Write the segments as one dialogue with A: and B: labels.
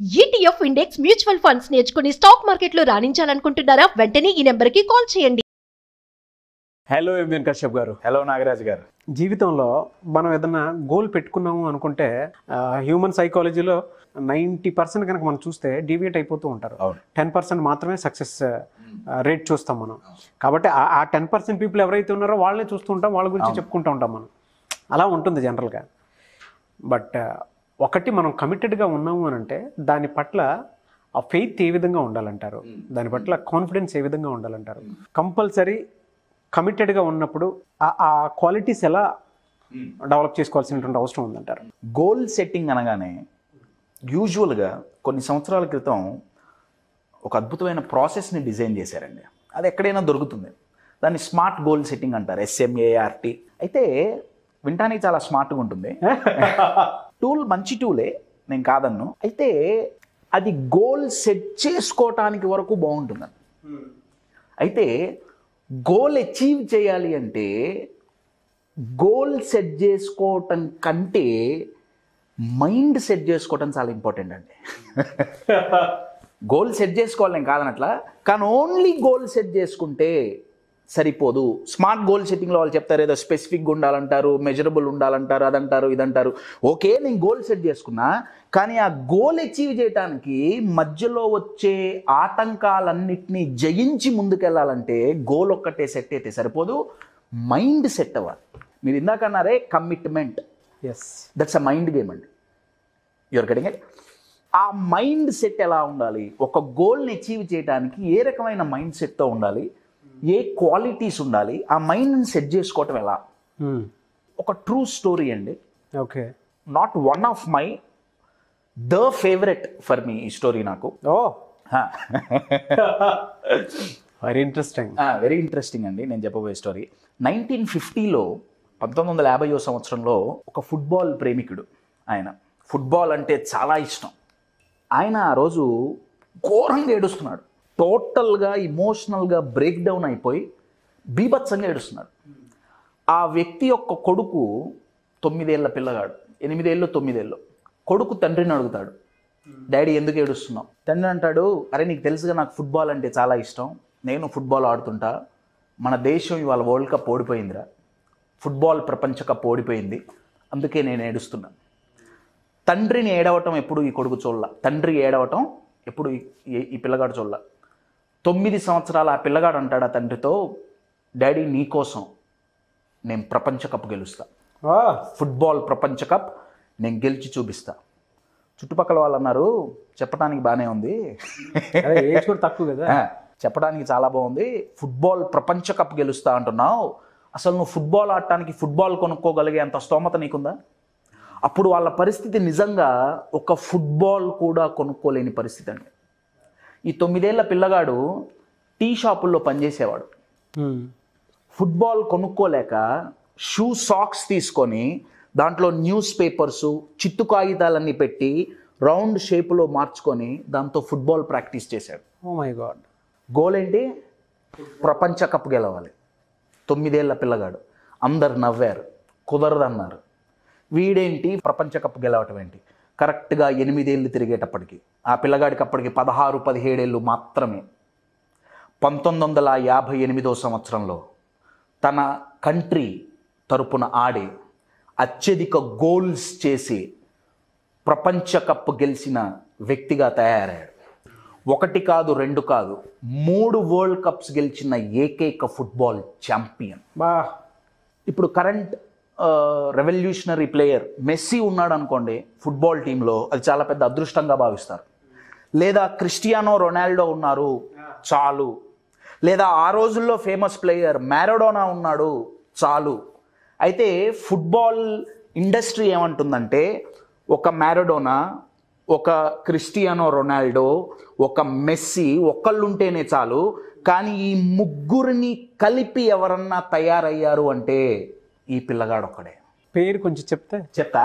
A: ETF index mutual funds నేర్చుకుని stock మార్కెట్లో రాణించాలనుకుంటున్నారా? వెంటనే ఈ నెంబర్కి కాల్ చేయండి.
B: హలో ఎంఎన్ కశ్యప్ గారు.
C: హలో నాగరాజ్ గారు.
B: జీవితంలో మనం ఏదన్నా గోల్ పెట్టుకున్నాము అనుకుంటే హ్యూమన్ సైకాలజీలో 90% కనుక మనం చూస్తే డీవియేట్ అయిపోతూ ఉంటారు. 10% మాత్రమే సక్సెస్ రేట్ చూస్తాం మనం. కాబట్టి ఆ 10% పీపుల్ ఎవరైతే ఉన్నారో వాళ్ళనే చూస్తూ ఉంటాం, వాళ్ళ గురించి చెప్పుకుంటూ ఉంటాం మనం. అలా ఉంటుంది జనరల్గా. బట్ ఒకటి మనం కమిటెడ్గా ఉన్నాము అని అంటే దాని పట్ల ఆ ఫెయిత్ ఏ విధంగా ఉండాలంటారు, దాని పట్ల కాన్ఫిడెన్స్ ఏ విధంగా ఉండాలంటారు? కంపల్సరీ కమిటెడ్గా ఉన్నప్పుడు ఆ క్వాలిటీస్ ఎలా డెవలప్ చేసుకోవాల్సినటువంటి అవసరం ఉందంటారు?
C: గోల్ సెట్టింగ్ అనగానే యూజువల్గా కొన్ని సంవత్సరాల క్రితం ఒక అద్భుతమైన ప్రాసెస్ని డిజైన్ చేశారండి. అది ఎక్కడైనా దొరుకుతుంది. దాన్ని స్మార్ట్ గోల్ సెట్టింగ్ అంటారు, SMART. అయితే వినటానికి చాలా స్మార్ట్గా ఉంటుంది. టూల్ మంచి టూలే, నేను కాదన్ను. అయితే అది గోల్ సెట్ చేసుకోవటానికి వరకు బాగుంటుందండి. అయితే గోల్ అచీవ్ చేయాలి అంటే గోల్ సెట్ చేసుకోవటం కంటే మైండ్ సెట్ చేసుకోవటం చాలా ఇంపార్టెంట్ అండి. గోల్ సెట్ చేసుకోవాలి నేను కాదనట్లా, కానీ ఓన్లీ గోల్ సెట్ చేసుకుంటే సరిపోదు. స్మార్ట్ గోల్ సెట్టింగ్లో వాళ్ళు చెప్తారు ఏదో స్పెసిఫిక్గా ఉండాలంటారు, మెజరబుల్ ఉండాలంటారు, అదంటారు ఇదంటారు. ఓకే, నేను గోల్ సెట్ చేసుకున్నా, కానీ ఆ గోల్ అచీవ్ చేయడానికి మధ్యలో వచ్చే ఆటంకాలన్నిటినీ జయించి ముందుకెళ్ళాలంటే గోల్ ఒక్కటే సెట్ అయితే సరిపోదు, మైండ్ సెట్ అవ్వాలి. మీరు ఇందాక అన్నారే commitment, that's a mind game అండి. Your getting it? ఆ మైండ్ సెట్ ఎలా ఉండాలి, ఒక గోల్ని అచీవ్ చేయడానికి ఏ రకమైన మైండ్ సెట్తో ఉండాలి, ఏ క్వాలిటీస్ ఉండాలి, ఆ మైండ్ని సెట్ చేసుకోవటం ఎలా? ఒక ట్రూ స్టోరీ అండి.
B: Okay,
C: not one of my the favourite for me ఈ స్టోరీ నాకు.
B: Very interesting.
C: వెరీ ఇంట్రెస్టింగ్ అండి. నేను చెప్పబోయే స్టోరీ 1950లో 1950వ సంవత్సరంలో ఒక ఫుట్బాల్ ప్రేమికుడు. ఆయన ఫుట్బాల్ అంటే చాలా ఇష్టం. ఆయన ఆ రోజు ఘోరంగా ఏడుస్తున్నాడు. టోటల్గా ఇమోషనల్గా బ్రేక్ డౌన్ అయిపోయి బీభత్సంగా ఏడుస్తున్నాడు. ఆ వ్యక్తి యొక్క కొడుకు 9 ఏళ్ల పిల్లగాడు, 8 ఏళ్ళు 9 ఏళ్ళు. కొడుకు తండ్రిని అడుగుతాడు, డాడీ ఎందుకు ఏడుస్తున్నావు? తండ్రి అంటాడు, అరే నీకు తెలుసుగా నాకు ఫుట్బాల్ అంటే చాలా ఇష్టం, నేను ఫుట్బాల్ ఆడుతుంటా, మన దేశం ఇవాళ వరల్డ్ కప్ ఓడిపోయిందిరా, ఫుట్బాల్ ప్రపంచ కప్ ఓడిపోయింది, అందుకే నేను ఏడుస్తున్నా. తండ్రిని ఏడవటం ఎప్పుడు ఈ కొడుకు చూడాల, తండ్రి ఏడవటం ఎప్పుడు ఈ పిల్లగాడు చూడాల. 9 సంవత్సరాల ఆ పిల్లగాడు అంటాడు ఆ తండ్రితో, డాడీ నీకోసం నేను ప్రపంచ కప్ గెలుస్తా, ఫుట్బాల్ ప్రపంచ కప్ నేను గెలిచి చూపిస్తా. చుట్టుపక్కల వాళ్ళు అన్నారు, చెప్పడానికి బాగానే ఉంది,
B: తక్కువ కదా,
C: చెప్పడానికి చాలా బాగుంది, ఫుట్బాల్ ప్రపంచ కప్ గెలుస్తా అంటున్నావు, అసలు నువ్వు ఫుట్బాల్ ఆడటానికి ఫుట్బాల్ కొనుక్కోగలిగే అంత స్తోమత నీకుందా? అప్పుడు వాళ్ళ పరిస్థితి నిజంగా ఒక ఫుట్బాల్ కూడా కొనుక్కోలేని పరిస్థితి అండి. ఈ 9 ఏళ్ల పిల్లగాడు టీ షాపుల్లో పనిచేసేవాడు. ఫుట్బాల్ కొనుక్కోలేక షూ సాక్స్ తీసుకొని దాంట్లో న్యూస్ పేపర్సు చిత్తు కాగితాలన్నీ పెట్టి రౌండ్ షేప్లో మార్చుకొని దాంతో ఫుట్బాల్ ప్రాక్టీస్ చేశాడు.
B: Oh my God.
C: గోల్ ఏంటి? ప్రపంచ కప్ గెలవాలి. 9 ఏళ్ల పిల్లగాడు. అందరు నవ్వారు, కుదరదన్నారు. వీడేంటి ప్రపంచ కప్ గెలవటం ఏంటి? కరెక్ట్గా 8 ఏళ్ళు తిరిగేటప్పటికి ఆ పిల్లగాడికి అప్పటికి 16-17 ఏళ్ళు మాత్రమే. 1958వ సంవత్సరంలో తన కంట్రీ తరపున ఆడి అత్యధిక గోల్స్ చేసి ప్రపంచ కప్ గెలిచిన వ్యక్తిగా తయారయ్యాడు. 1 కాదు 2 కాదు 3 వరల్డ్ కప్స్ గెలిచిన ఏకైక ఫుట్బాల్ ఛాంపియన్. ఇప్పుడు కరెంట్ రెవల్యూషనరీ ప్లేయర్ మెస్సీ ఉన్నాడు అనుకోండి ఫుట్బాల్ టీంలో, అది చాలా పెద్ద అదృష్టంగా భావిస్తారు. లేదా క్రిస్టియానో రొనాల్డో ఉన్నారు చాలు, లేదా ఆ రోజుల్లో ఫేమస్ ప్లేయర్ మ్యారడోనా ఉన్నాడు చాలు. అయితే ఫుట్బాల్ ఇండస్ట్రీ ఏమంటుందంటే ఒక మ్యారడోనా, ఒక క్రిస్టియానో రొనాల్డో, ఒక మెస్సీ ఒక్కళ్ళుంటేనే చాలు, కానీ ఈ ముగ్గురిని కలిపి ఎవరన్నా తయారయ్యారు అంటే ఈ పిల్లగాడు ఒక్కడే.
B: పేరు కొంచెం
C: చెప్తా.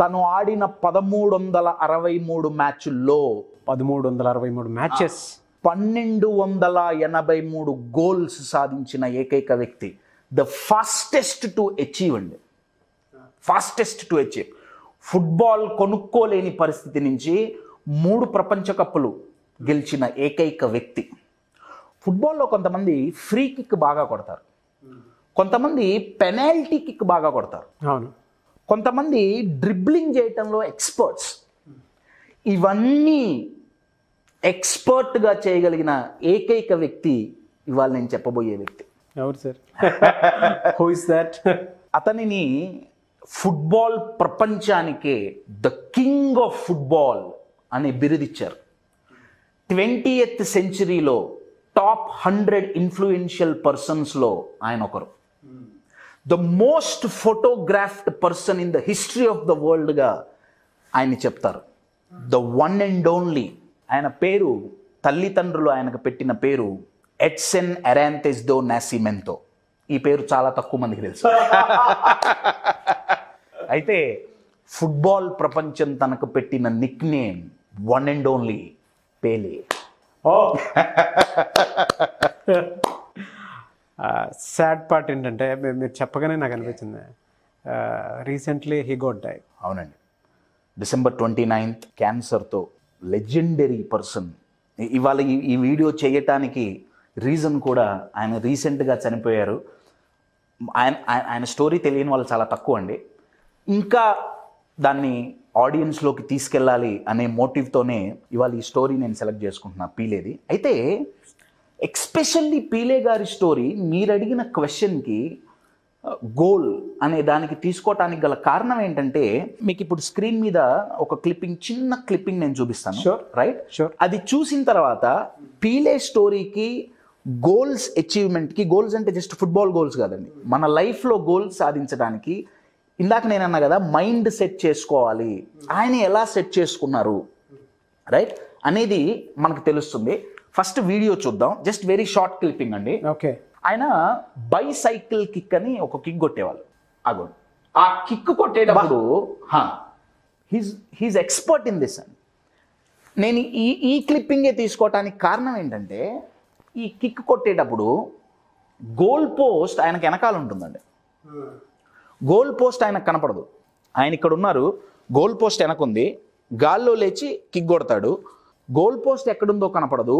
C: తను ఆడిన 1363 మ్యాచ్ల్లో
B: 1363 మ్యాచెస్
C: 1283 గోల్స్ సాధించిన ఏకైక వ్యక్తి. ద ఫాస్టెస్ట్ టు అచీవ్ అండి, ఫాస్టెస్ట్ టు అచీవ్. ఫుట్బాల్ కొనుక్కోలేని పరిస్థితి నుంచి 3 ప్రపంచ కప్పులు గెలిచిన ఏకైక వ్యక్తి. ఫుట్బాల్లో కొంతమంది ఫ్రీ కిక్ బాగా కొడతారు, కొంతమంది పెనాల్టీ కిక్ బాగా కొడతారు,
B: అవును,
C: కొంతమంది డ్రిబ్లింగ్ చేయటంలో ఎక్స్పర్ట్స్. ఇవన్నీ ఎక్స్పర్ట్గా చేయగలిగిన ఏకైక వ్యక్తి ఇవాళ నేను చెప్పబోయే వ్యక్తి.
B: ఎవరు సార్? Who is that?
C: అతనిని ఫుట్బాల్ ప్రపంచానికే ద కింగ్ ఆఫ్ ఫుట్బాల్ అనే బిరుదిచ్చారు. 20th సెంచరీలో టాప్ 100 ఇన్ఫ్లుయెన్షియల్ పర్సన్స్లో ఆయన ఒకరు. The most photographed person in the history of the వరల్డ్గా ఆయన్ని చెప్తారు. The one and only. ఆయన పేరు, తల్లిదండ్రులు ఆయనకు పెట్టిన పేరు ఎడ్సన్ అరాంతెస్ దో నాసిమెంతో. ఈ పేరు చాలా తక్కువ మందికి తెలుసు. అయితే ఫుట్బాల్ ప్రపంచం తనకు పెట్టిన nick name one and only Pele.
B: Sad part ఏంటంటే మీరు చెప్పగానే నాకు అనిపించింది, రీసెంట్లీ హీ గోట్ డై.
C: అవునండి, December 29th క్యాన్సర్తో లెజెండరీ పర్సన్. ఇవాళ ఈ వీడియో చేయటానికి రీజన్ కూడా ఆయన రీసెంట్గా చనిపోయారు. ఆయన స్టోరీ తెలియని వాళ్ళు చాలా తక్కువ అండి. ఇంకా దాన్ని ఆడియన్స్లోకి తీసుకెళ్ళాలి అనే మోటివ్తోనే ఇవాళ ఈ స్టోరీ నేను సెలెక్ట్ చేసుకుంటున్నా, పీలేది. అయితే ఎక్స్పెషల్లీ పీలే గారి స్టోరీ మీరు అడిగిన క్వశ్చన్కి గోల్ అనే దానికి తీసుకోవటానికి గల కారణం ఏంటంటే, మీకు ఇప్పుడు స్క్రీన్ మీద ఒక చిన్న క్లిప్పింగ్ నేను చూపిస్తాను.
B: Sure.
C: రైట్?
B: Sure.
C: అది చూసిన తర్వాత పీలే స్టోరీకి, గోల్స్ అచీవ్మెంట్కి, గోల్స్ అంటే జస్ట్ ఫుట్బాల్ గోల్స్ కాదండి, మన లైఫ్లో గోల్స్ సాధించడానికి ఇందాక నేను అన్నా కదా మైండ్ సెట్ చేసుకోవాలి, ఆయన ఎలా సెట్ చేసుకున్నారు రైట్ అనేది మనకు తెలుస్తుంది. ఫస్ట్ వీడియో చూద్దాం, జస్ట్ వెరీ షార్ట్ క్లిప్పింగ్ అండి.
B: ఓకే.
C: ఆయన బైసైకిల్ కిక్ అని ఒక కిక్ కొట్టేవాళ్ళు. అగోండి, ఆ కిక్ కొట్టేటప్పుడు హీజ్ ఎక్స్పర్ట్ ఇన్ దిస్ అండి. నేను ఈ క్లిప్పింగే తీసుకోవటానికి కారణం ఏంటంటే, ఈ కిక్ కొట్టేటప్పుడు గోల్ పోస్ట్ ఆయనకు వెనకాల ఉంటుందండి. గోల్ పోస్ట్ ఆయనకు కనపడదు. ఆయన ఇక్కడ ఉన్నారు, గోల్ పోస్ట్ వెనకుంది, గాల్లో లేచి కిక్ కొడతాడు. గోల్ పోస్ట్ ఎక్కడుందో కనపడదు,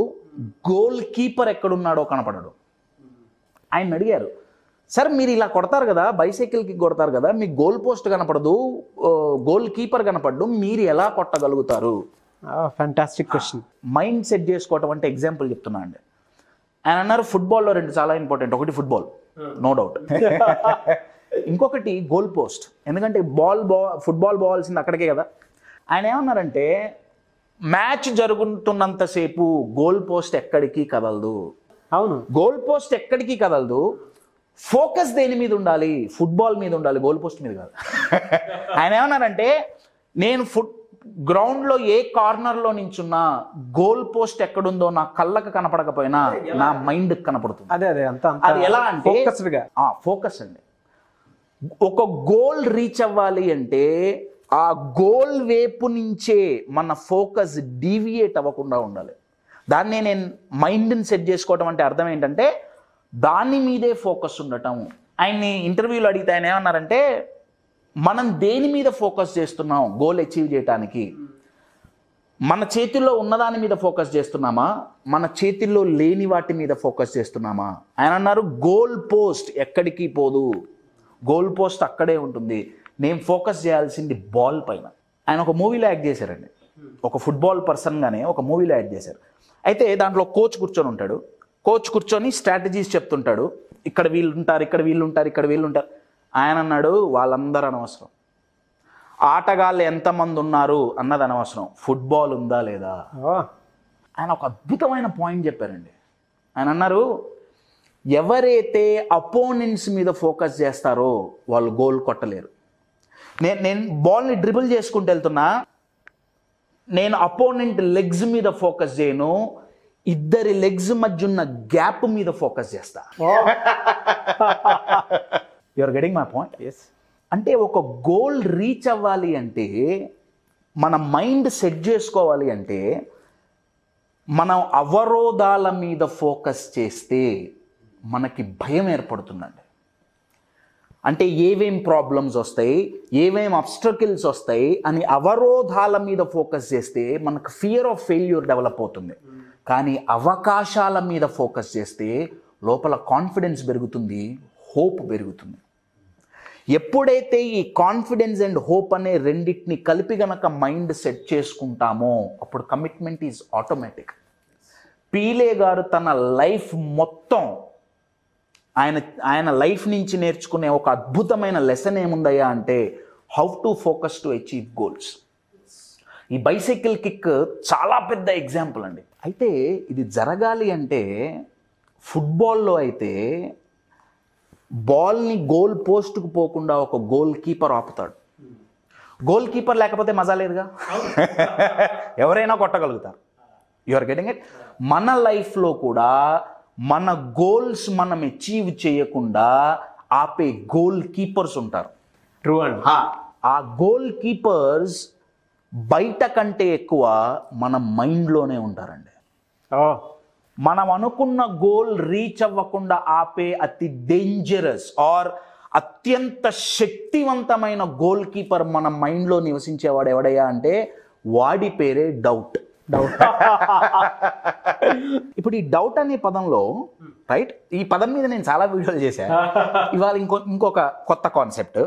C: గోల్ కీపర్ ఎక్కడున్నాడో కనపడడు. ఆయన అడిగారు, సార్ మీరు ఇలా కొడతారు కదా, బైసైకిల్ కిక్ కొడతారు కదా, మీకు గోల్ పోస్ట్ కనపడదు, గోల్ కీపర్ కనపడదు, మీరు ఎలా కొట్టగలుగుతారు?
B: Fantastic question.
C: మైండ్ సెట్ చేసుకోవటం అంటే ఎగ్జాంపుల్ చెప్తున్నా అండి. ఆయన అన్నారు ఫుట్బాల్లో 2 చాలా ఇంపార్టెంట్, ఒకటి ఫుట్బాల్ నో డౌట్, ఇంకొకటి గోల్ పోస్ట్. ఎందుకంటే ఫుట్బాల్ పోవాల్సింది అక్కడికే కదా. ఆయన ఏమన్నారంటే, మ్యాచ్ జరుగుతున్నంతసేపు గోల్ పోస్ట్ ఎక్కడికి కదలదు.
B: అవును,
C: గోల్ పోస్ట్ ఎక్కడికి కదలదు, ఫోకస్ దేని మీద ఉండాలి? ఫుట్బాల్ మీద ఉండాలి, గోల్ పోస్ట్ మీద కాదు. ఆయన ఏమన్నారంటే, నేను గ్రౌండ్లో ఏ కార్నర్లో నించున్నా గోల్ పోస్ట్ ఎక్కడుందో నా కళ్ళకు కనపడకపోయినా నా మైండ్ కనపడుతుంది.
B: అదే
C: అది ఎలా అంటే ఫోకస్ అండి. ఒక గోల్ రీచ్ అవ్వాలి అంటే ఆ గోల్ వైపు నుంచే మన ఫోకస్ డీవియేట్ అవ్వకుండా ఉండాలి. దాన్నే నేను మైండ్ని సెట్ చేసుకోవటం అంటే అర్థం ఏంటంటే, దాని మీదే ఫోకస్ ఉండటం. ఆయన్ని ఇంటర్వ్యూలో అడిగితే ఆయన ఏమన్నారంటే, మనం దేని మీద ఫోకస్ చేస్తున్నాం గోల్ అచీవ్ చేయడానికి? మన చేతిలో ఉన్నదాని మీద ఫోకస్ చేస్తున్నామా, మన చేతిలో లేని వాటి మీద ఫోకస్ చేస్తున్నామా? ఆయన అన్నారు, గోల్ పోస్ట్ ఎక్కడికి పోదు, గోల్ పోస్ట్ అక్కడే ఉంటుంది, నేను ఫోకస్ చేయాల్సింది బాల్ పైన. ఆయన ఒక మూవీలో యాక్ట్ చేశారండి, ఒక ఫుట్బాల్ పర్సన్గానే ఒక మూవీలో యాక్ట్ చేశారు. అయితే దాంట్లో కోచ్ కూర్చొని ఉంటాడు, కోచ్ కూర్చొని స్ట్రాటజీస్ చెప్తుంటాడు, ఇక్కడ వీళ్ళు ఉంటారు, ఇక్కడ వీళ్ళు ఉంటారు, ఇక్కడ వీళ్ళు ఉంటారు. ఆయన అన్నాడు, వాళ్ళందరూ అనవసరం, ఆటగాళ్ళు ఎంతమంది ఉన్నారు అన్నది అనవసరం, ఫుట్బాల్ ఉందా లేదా. ఆయన ఒక అద్భుతమైన పాయింట్ చెప్పారండి. ఆయన అన్నారు, ఎవరైతే అపోనెంట్స్ మీద ఫోకస్ చేస్తారో వాళ్ళు గోల్ కొట్టలేరు. నేను బాల్ని డ్రిబుల్ చేసుకుంటూ వెళ్తున్నా, నేను అపోనెంట్ లెగ్స్ మీద ఫోకస్ చేయను, ఇద్దరి లెగ్స్ మధ్య ఉన్న గ్యాప్ మీద ఫోకస్ చేస్తా. You are getting my point?
B: Yes.
C: అంటే ఒక గోల్ రీచ్ అవ్వాలి అంటే, మన మైండ్ సెట్ చేసుకోవాలి అంటే, మనం అవరోధాల మీద ఫోకస్ చేస్తే మనకి భయం ఏర్పడుతుందండి. అంటే ఏవేం ప్రాబ్లమ్స్ వస్తాయి, ఏవేం అబ్స్ట్రకిల్స్ వస్తాయి అని అవరోధాల మీద ఫోకస్ చేస్తే మనకు ఫియర్ ఆఫ్ ఫెయిల్యూర్ డెవలప్ అవుతుంది. కానీ అవకాశాల మీద ఫోకస్ చేస్తే లోపల కాన్ఫిడెన్స్ పెరుగుతుంది, హోప్ పెరుగుతుంది. ఎప్పుడైతే ఈ కాన్ఫిడెన్స్ అండ్ హోప్ అనే రెండింటిని కలిపి గనక మైండ్ సెట్ చేసుకుంటామో అప్పుడు కమిట్మెంట్ ఈజ్ ఆటోమేటిక్. పీలే గారు తన లైఫ్ మొత్తం ఆయన లైఫ్ నుంచి నేర్చుకునే ఒక అద్భుతమైన లెసన్ ఏముందయ్యా అంటే how to focus to achieve goals. ఈ బైసైకిల్ కిక్ చాలా పెద్ద ఎగ్జాంపుల్ అండి. అయితే ఇది జరగాలి అంటే ఫుట్బాల్లో అయితే బాల్ని గోల్ పోస్ట్కు పోకుండా ఒక గోల్ కీపర్ ఆపుతాడు. గోల్ కీపర్ లేకపోతే మజా లేదుగా, ఎవరైనా కొట్టగలుగుతారు. You are getting it. మన లైఫ్లో కూడా మన గోల్స్ మనం అచీవ్ చేయకుండా ఆపే గోల్ కీపర్స్ ఉంటారు.
B: ట్రూ అండి.
C: ఆ గోల్ కీపర్స్ బయట కంటే ఎక్కువ మన మైండ్లోనే ఉంటారండి. మనం అనుకున్న గోల్ రీచ్ అవ్వకుండా ఆపే అతి డేంజరస్ ఆర్ అత్యంత శక్తివంతమైన గోల్ కీపర్ మన మైండ్లో నివసించేవాడు ఎవడయ్యా అంటే వాడి పేరే డౌట్. ఇప్పుడు ఈ డౌట్ అనే పదంలో రైట్, ఈ పదం మీద నేను చాలా వీడియోలు చేశాను. ఇవాళ ఇంకొక కొత్త కాన్సెప్ట్.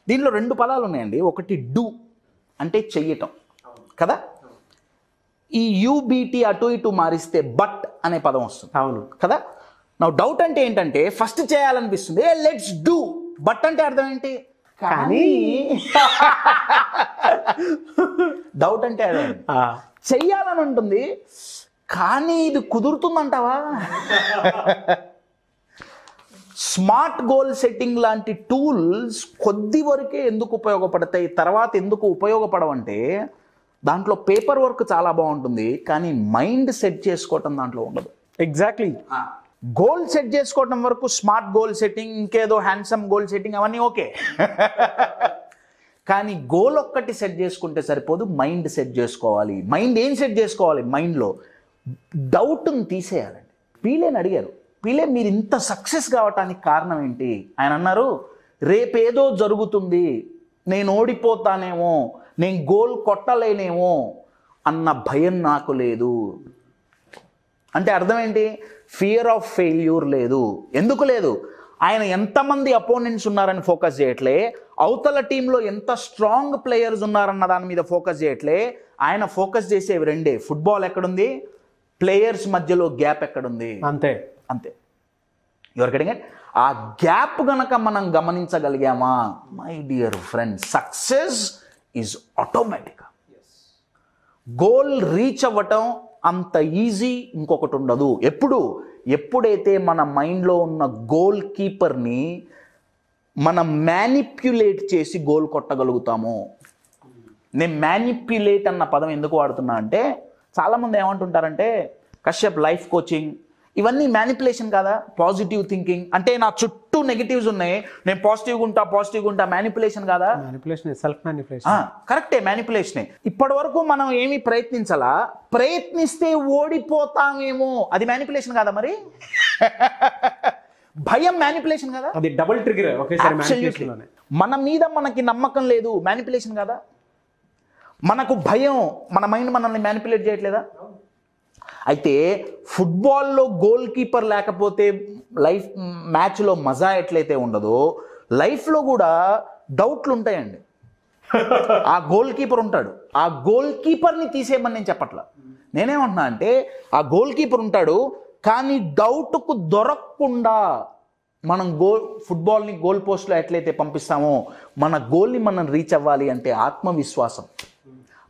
C: దీనిలో 2 పదాలు ఉన్నాయండి. ఒకటి డూ అంటే చెయ్యటం కదా, ఈ యూబీటీ అటు ఇటు మారిస్తే బట్ అనే పదం వస్తుంది.
B: అవును
C: కదా. నా డౌట్ అంటే ఏంటంటే ఫస్ట్ చేయాలనిపిస్తుంది, లెట్స్ డూ. బట్ అంటే అర్థం ఏంటి? కానీ డౌట్ అంటే అదే, చెయ్యాలని ఉంటుంది కానీ ఇది కుదురుతుందంటావా? స్మార్ట్ గోల్ సెట్టింగ్ లాంటి టూల్స్ కొద్ది వరకే ఎందుకు ఉపయోగపడతాయి, తర్వాత ఎందుకు ఉపయోగపడవంటే దాంట్లో పేపర్ వర్క్ చాలా బాగుంటుంది కానీ మైండ్ సెట్ చేసుకోవటం దాంట్లో ఉండదు.
B: ఎగ్జాక్ట్లీ.
C: గోల్ సెట్ చేసుకోవటం వరకు స్మార్ట్ గోల్ సెట్టింగ్, ఇంకేదో హ్యాండ్సమ్ గోల్ సెట్టింగ్ అవన్నీ ఓకే. కానీ గోల్ ఒక్కటి సెట్ చేసుకుంటే సరిపోదు, మైండ్ సెట్ చేసుకోవాలి. మైండ్ ఏం సెట్ చేసుకోవాలి? మైండ్లో డౌట్ని తీసేయాలండి. పీలేని అడిగారు, పీలే మీరు ఇంత సక్సెస్ కావటానికి కారణం ఏంటి? ఆయన అన్నారు, రేపేదో జరుగుతుంది, నేను ఓడిపోతానేమో, నేను గోల్ కొట్టలేనేమో అన్న భయం నాకు లేదు. అంటే అర్థం ఏంటి? ఫియర్ ఆఫ్ ఫెయిల్యూర్ లేదు. ఎందుకు లేదు? ఆయన ఎంతమంది అపోనెంట్స్ ఉన్నారని ఫోకస్ చేయట్లే, అవతల టీంలో ఎంత స్ట్రాంగ్ ప్లేయర్స్ ఉన్నారన్న దాని మీద ఫోకస్ చేయట్లే. ఆయన ఫోకస్ చేసేవి రెండే, ఫుట్బాల్ ఎక్కడుంది, ప్లేయర్స్ మధ్యలో గ్యాప్ ఎక్కడుంది, అంతే అంతే. Your getting it? ఆ గ్యాప్ గనక మనం గమనించగలిగామా my dear friend, success is automatic. Goal reach అవ్వటం అంత ఈజీ ఇంకొకటి ఉండదు. ఎప్పుడైతే మన మైండ్లో ఉన్న గోల్ కీపర్ని మనం మ్యానిప్యులేట్ చేసి గోల్ కొట్టగలుగుతామో. నేను మ్యానిప్యులేట్ అన్న పదం ఎందుకు వాడుతున్నా అంటే చాలామంది ఏమంటుంటారంటే కశ్యప్ లైఫ్ కోచింగ్ ఇవన్నీ మ్యానిపులేషన్ కాదా? పాజిటివ్ థింకింగ్ అంటే నా చుట్టూ నెగిటివ్స్ ఉన్నాయి, నేను పాజిటివ్గా ఉంటా, మ్యానిపులేషన్ కాదా?
B: Manipulation, self manipulation.
C: కరెక్టే, మ్యానిపులేషనే. ఇప్పటి వరకు మనం ఏమీ ప్రయత్నించాలా, ప్రయత్నిస్తే ఓడిపోతామేమో, అది మ్యానిపులేషన్ కాదా? మరి భయం మ్యానిపులేషన్ కదా?
B: అది డబుల్ ట్రిగర్ ఒకేసారి మ్యానిపులేషన్.
C: మన మీద మనకి నమ్మకం లేదు, మ్యానిపులేషన్ కాదా? మనకు భయం, మన మైండ్ మనల్ని మ్యానిపులేట్ చేయట్లేదా? అయితే ఫుట్బాల్లో గోల్ కీపర్ లేకపోతే లైఫ్ మ్యాచ్లో మజా ఎట్లయితే ఉండదో లైఫ్లో కూడా డౌట్లు ఉంటాయండి. ఆ గోల్ కీపర్ ఉంటాడు, ఆ గోల్ కీపర్ని తీసేయమని నేను చెప్పట్లా. నేనేమంటున్నా అంటే ఆ గోల్ కీపర్ ఉంటాడు కానీ డౌట్కు దొరకకుండా మనం ఫుట్బాల్ని గోల్ పోస్ట్లో ఎట్లయితే పంపిస్తామో మన గోల్ని మనం రీచ్ అవ్వాలి అంటే ఆత్మవిశ్వాసం.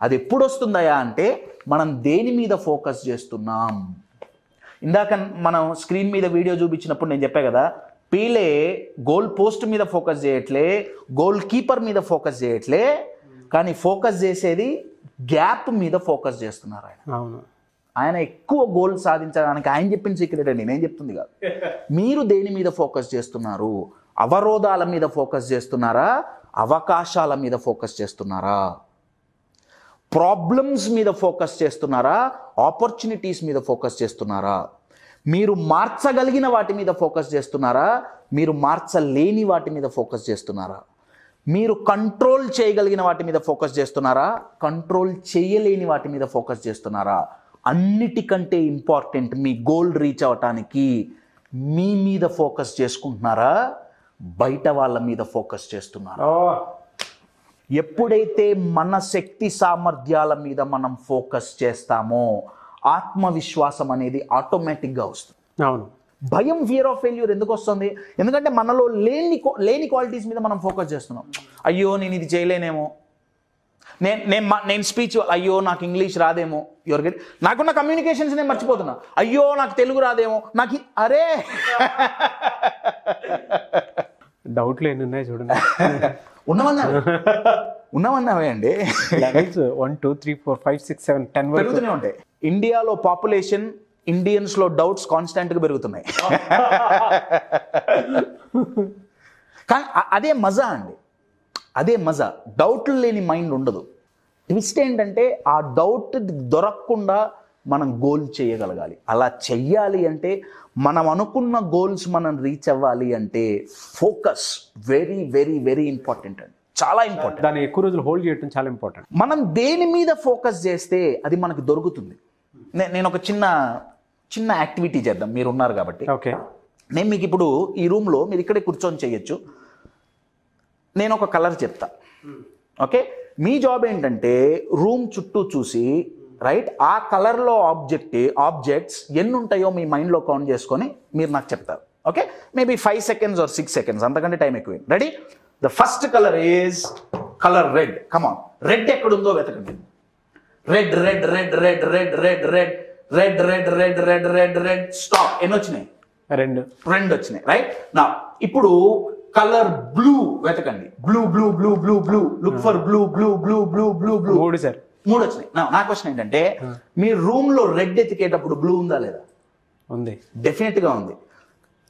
C: అది ఎప్పుడు వస్తుందయా అంటే మనం దేని మీద ఫోకస్ చేస్తున్నాం. ఇందాక మనం స్క్రీన్ మీద వీడియో చూపించినప్పుడు నేను చెప్పా కదా, పీలే గోల్ పోస్ట్ మీద ఫోకస్ చేయట్లే, గోల్ కీపర్ మీద ఫోకస్ చేయట్లే, కానీ ఫోకస్ చేసేది గ్యాప్ మీద ఫోకస్ చేస్తున్నారు ఆయన.
B: అవును,
C: ఆయన ఎక్కువ గోల్ సాధించడానికి ఆయన చెప్పిన సీక్రెట్ అండి, నేను చెప్తుంది కాదు. మీరు దేని మీద ఫోకస్ చేస్తున్నారు? అవరోధాల మీద ఫోకస్ చేస్తున్నారా, అవకాశాల మీద ఫోకస్ చేస్తున్నారా, ప్రాబ్లమ్స్ మీద ఫోకస్ చేస్తున్నారా, ఆపర్చునిటీస్ మీద ఫోకస్ చేస్తున్నారా? మీరు మార్చగలిగిన వాటి మీద ఫోకస్ చేస్తున్నారా, మీరు మార్చలేని వాటి మీద ఫోకస్ చేస్తున్నారా? మీరు కంట్రోల్ చేయగలిగిన వాటి మీద ఫోకస్ చేస్తున్నారా, కంట్రోల్ చేయలేని వాటి మీద ఫోకస్ చేస్తున్నారా? అన్నిటికంటే ఇంపార్టెంట్, మీ గోల్ రీచ్ అవ్వటానికి మీ మీద ఫోకస్ చేసుకుంటున్నారా, బయట వాళ్ళ మీద ఫోకస్ చేస్తున్నారా? ఎప్పుడైతే మన శక్తి సామర్థ్యాల మీద మనం ఫోకస్ చేస్తామో ఆత్మవిశ్వాసం అనేది ఆటోమేటిక్గా వస్తుంది.
B: అవును.
C: భయం, ఫియర్ ఆఫ్ ఫెయిల్యూర్ ఎందుకు వస్తుంది? ఎందుకంటే మనలో లేని క్వాలిటీస్ మీద మనం ఫోకస్ చేస్తున్నాం. అయ్యో నేను ఇది చేయలేనేమో, నేను స్పీచ్, అయ్యో నాకు ఇంగ్లీష్ రాదేమో, ఎవరికి నాకున్న కమ్యూనికేషన్స్ నేను మర్చిపోతున్నా, అయ్యో నాకు తెలుగు రాదేమో, నాకు అరే
B: డౌట్లు ఎన్ని ఉన్నాయి చూడండి.
C: ఉన్నవన్నావే అండి.
B: 1 2 3 4 5 6 7 10 వరకు
C: పెరుగుతూనే ఉంటాయి. ఇండియాలో పాపులేషన్, ఇండియన్స్లో డౌట్స్ కాన్స్టెంట్గా పెరుగుతున్నాయి. కానీ అదే మజా అండి, అదే మజా. డౌట్లు లేని మైండ్ ఉండదు. ట్విస్ట్ ఏంటంటే ఆ డౌట్ దొరకకుండా మనం గోల్ చేయగలగాలి. అలా చెయ్యాలి అంటే, మనం అనుకున్న గోల్స్ మనం రీచ్ అవ్వాలి అంటే focus very very very important అండి, చాలా ఇంపార్టెంట్.
B: దాన్ని ఎక్కువ రోజులు హోల్డ్ చేయడం చాలా ఇంపార్టెంట్.
C: మనం దేని మీద ఫోకస్ చేస్తే అది మనకు దొరుకుతుంది. నేను ఒక చిన్న యాక్టివిటీ చేద్దాం, మీరు ఉన్నారు కాబట్టి.
B: ఓకే.
C: నేను మీకు ఇప్పుడు ఈ రూమ్లో మీరు ఇక్కడే కూర్చొని చేయొచ్చు. నేను ఒక కలర్ చెప్తా, ఓకే? మీ జాబ్ ఏంటంటే రూమ్ చుట్టూ చూసి, రైట్, ఆ కలర్లో ఆబ్జెక్ట్స్ ఎన్ని ఉంటాయో మీ మైండ్లో కౌంట్ చేసుకొని మీరు నాకు చెప్తారు. Okay, maybe 5 seconds or 6 seconds, అంతకంటే టైం ఎక్కువ. Ready? The first colour is colour red. Come on, red ఎక్కడుందో వెతకండి. Red red red red red red red red red red red red red. Stop. ఎన్ని వచ్చినాయి? 2 వచ్చినాయి. రైట్. నా ఇప్పుడు కలర్ బ్లూ వెతకండి. Blue blue blue blue blue. Look for blue blue blue blue blue blue.
B: 3 sir.
C: 3 వచ్చినాయి. నా question ఏంటంటే, మీ room లో రెడ్ ఎతికేటప్పుడు బ్లూ ఉందా లేదా?
B: ఉంది,
C: డెఫినెట్ గా ఉంది.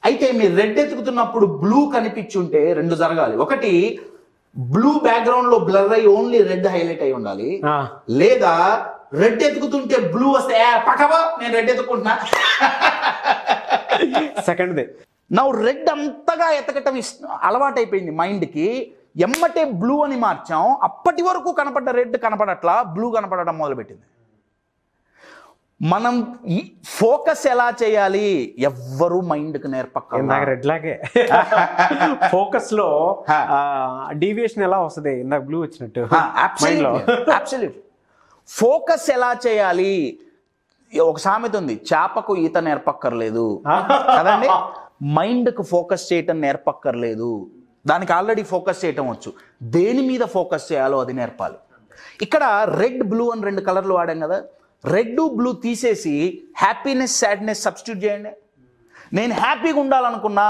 C: అయితే మీరు రెడ్ ఎతుకుతున్నప్పుడు బ్లూ కనిపించుంటే 2 జరగాలి. ఒకటి, బ్లూ బ్యాక్గ్రౌండ్ లో బ్లర్ అయ్యి ఓన్లీ రెడ్ హైలైట్ అయి ఉండాలి. లేదా రెడ్ ఎతుకుతుంటే బ్లూ వస్తే పక్కవా నేను రెడ్ ఎత్తుకుంటున్నా.
B: సెకండ్ దే.
C: నా రెడ్ అంతగా ఎతకటం అలవాటైపోయింది మైండ్కి. ఎమ్మటే బ్లూ అని మార్చాం. అప్పటి వరకు కనపడ్డ రెడ్ కనపడట్లా, బ్లూ కనపడటం మొదలుపెట్టింది. మనం ఈ ఫోకస్ ఎలా చేయాలి ఎవ్వరు మైండ్కి నేర్పక్క.
B: రెడ్ లాగే ఫోకస్ లో డీవియేషన్ ఎలా వస్తుంది ఇందాక బ్లూ వచ్చినట్టు.
C: అబ్సల్యూట్. ఫోకస్ ఎలా చేయాలి? ఒక సామెత ఉంది, చేపకు ఈత నేర్పక్కర్లేదు కదండి, మైండ్కు ఫోకస్ చేయటం నేర్పక్కర్లేదు. దానికి ఆల్రెడీ ఫోకస్ చేయటం వచ్చు. దేని మీద ఫోకస్ చేయాలో అది నేర్పాలి. ఇక్కడ రెడ్ బ్లూ అని 2 కలర్లు వాడాం కదా, రెడ్ బ్లూ తీసేసి హ్యాపీనెస్ సాడ్నెస్ సబ్స్టిట్యూట్ చేయండి. నేను హ్యాపీగా ఉండాలనుకున్నా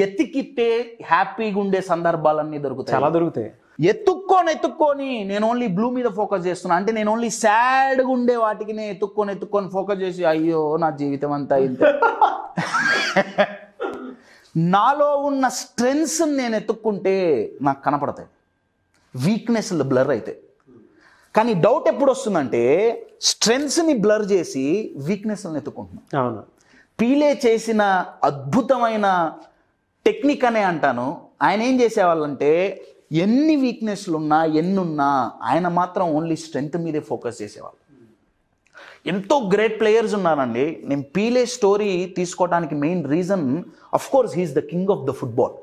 C: ఎతికితే హ్యాపీగా ఉండే సందర్భాలన్నీ దొరుకుతాయి,
B: చాలా దొరుకుతాయి.
C: ఎత్తుక్కొని నేను ఓన్లీ బ్లూ మీద ఫోకస్ చేస్తున్నా అంటే, నేను ఓన్లీ సాడ్గా ఉండే వాటికి నేను ఎత్తుక్కొని ఫోకస్ చేసి అయ్యో నా జీవితం అంతా ఇంత. నాలో ఉన్న స్ట్రెంగ్స్ నేను ఎత్తుక్కుంటే నాకు కనపడతాయి, వీక్నెస్లు బ్లర్ అవుతాయి. కానీ డౌట్ ఎప్పుడు వస్తుందంటే, స్ట్రెంగ్స్ని బ్లర్ చేసి వీక్నెస్లను ఎత్తుకుంటున్నాను.
B: అవును.
C: పీలే చేసిన అద్భుతమైన టెక్నిక్ అనే అంటాను. ఆయన ఏం చేసేవాళ్ళంటే, ఎన్ని వీక్నెస్లు ఉన్నా ఎన్నున్నా ఆయన మాత్రం ఓన్లీ స్ట్రెంగ్త్ మీదే ఫోకస్ చేసేవాళ్ళు. ఎంతో గ్రేట్ ప్లేయర్స్ ఉన్నారండి. నేను పీలే స్టోరీ తీసుకోవడానికి main reason, of course he's the king of the football.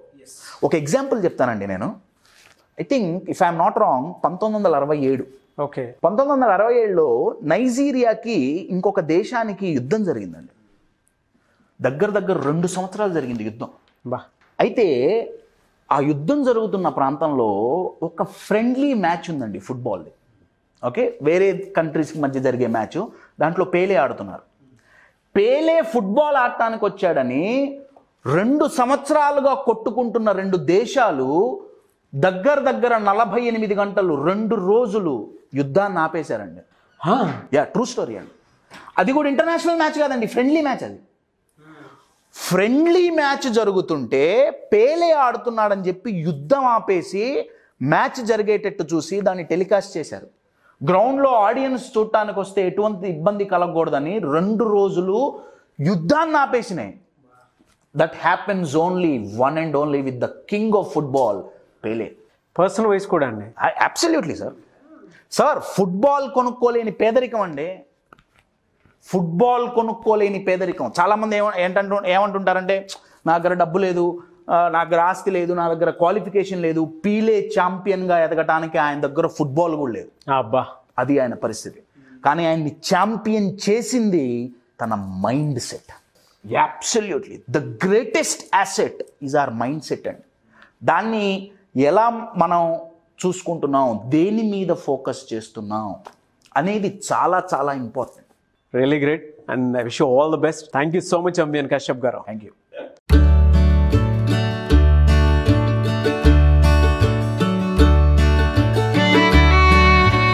C: ఒక ఎగ్జాంపుల్ చెప్తానండి నేను. I think if I'm not wrong 1967.
B: Okay.
C: 1967లో నైజీరియాకి ఇంకొక దేశానికి యుద్ధం జరిగిందండి. దగ్గర 2 సంవత్సరాలు జరిగింది యుద్ధం. అయితే ఆ యుద్ధం జరుగుతున్న ప్రాంతంలో ఒక ఫ్రెండ్లీ మ్యాచ్ ఉందండి ఫుట్బాల్ది. ఓకే, వేరే కంట్రీస్కి మధ్య జరిగే మ్యాచ్. దాంట్లో పేలే ఆడుతున్నారు. పేలే ఫుట్బాల్ ఆడటానికి వచ్చాడని 2 సంవత్సరాలుగా కొట్టుకుంటున్న 2 దేశాలు దగ్గర 48 గంటలు 2 రోజులు యుద్ధాన్ని ఆపేశారండి. ట్రూ స్టోరీ అండి. అది కూడా ఇంటర్నేషనల్ మ్యాచ్ కాదండి, ఫ్రెండ్లీ మ్యాచ్. అది ఫ్రెండ్లీ మ్యాచ్ జరుగుతుంటే పేలే ఆడుతున్నాడని చెప్పి యుద్ధం ఆపేసి మ్యాచ్ జరిగేటట్టు చూసి దాన్ని టెలికాస్ట్ చేశారు. గ్రౌండ్లో ఆడియన్స్ చూడటానికి వస్తే ఎటువంటి ఇబ్బంది కలగకూడదని 2 రోజులు యుద్ధాన్ని ఆపేసినాయి. That happens only one and only with the king of football, Pele.
B: Personal wise కూడా అండి.
C: అబ్సల్యూట్లీ సార్ ఫుట్బాల్ కొనుక్కోలేని పేదరికం అండి. ఫుట్బాల్ కొనుక్కోలేని పేదరికం. చాలామంది ఏమంటుంటారంటే నా దగ్గర డబ్బు లేదు, నా దగ్గర ఆస్తి లేదు, నా దగ్గర క్వాలిఫికేషన్ లేదు. పీలే ఛాంపియన్గా ఎదగటానికి ఆయన దగ్గర ఫుట్బాల్ కూడా లేదు.
B: అబ్బా,
C: అది ఆయన పరిస్థితి. కానీ ఆయన్ని ఛాంపియన్ చేసింది తన mind set. Absolutely the greatest asset is our mind set అండి. దాన్ని ఎలా మనం చూసుకుంటున్నాం, దేని మీద ఫోకస్ చేస్తున్నాం అనేది చాలా చాలా important.
B: Really great and I wish you all the best. Thank you so much Ambian Kashyap గారు.
C: Thank you.